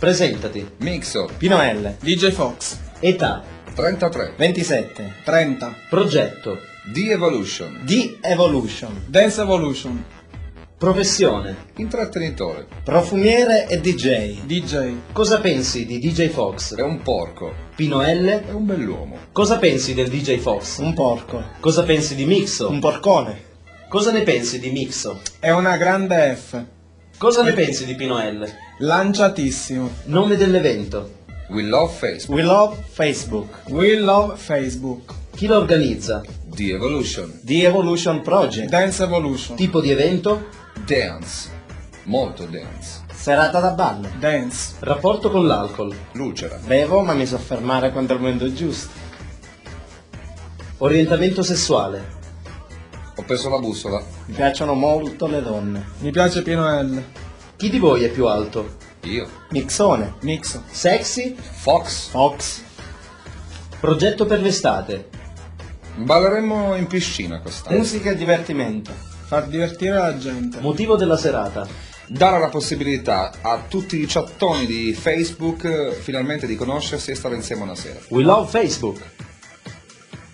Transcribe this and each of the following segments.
Presentati. Mixo. Pino L. DJ Fox. Età. 33. 27. 30. Progetto. D-Evolution. D-Evolution. Dance Evolution. Professione. Intrattenitore. Profumiere e DJ. DJ. Cosa pensi di DJ Fox? È un porco. Pino L. È un bell'uomo. Cosa pensi del DJ Fox? Un porco. Cosa pensi di Mixo? Un porcone. Cosa ne pensi di Mixo? È una grande F. Cosa ne pensi di Pino L? Lanciatissimo. Nome dell'evento. We love Facebook. We love Facebook. We love Facebook. Chi lo organizza? D-Evolution. D-Evolution Project. Dance Evolution. Tipo di evento? Dance. Molto dance. Serata da ballo. Dance. Rapporto con l'alcol. Lucera. Bevo ma mi so fermare quando è il momento giusto. Orientamento sessuale. Ho preso la bussola. Mi piacciono molto le donne. Mi piace Pino L. Chi di voi è più alto? Io. Mixone. Mixo. Sexy? Fox. Fox. Progetto per l'estate. Balleremo in piscina quest'anno. Musica e divertimento. Far divertire la gente. Motivo della serata. Dare la possibilità a tutti i chattoni di Facebook finalmente di conoscersi e stare insieme una sera. We love Facebook.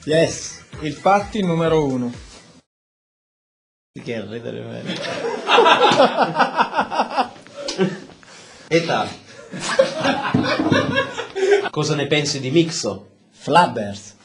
Yes. Il party numero 1. Che ridere bene. Età. Cosa ne pensi di Mixo? Flabbers.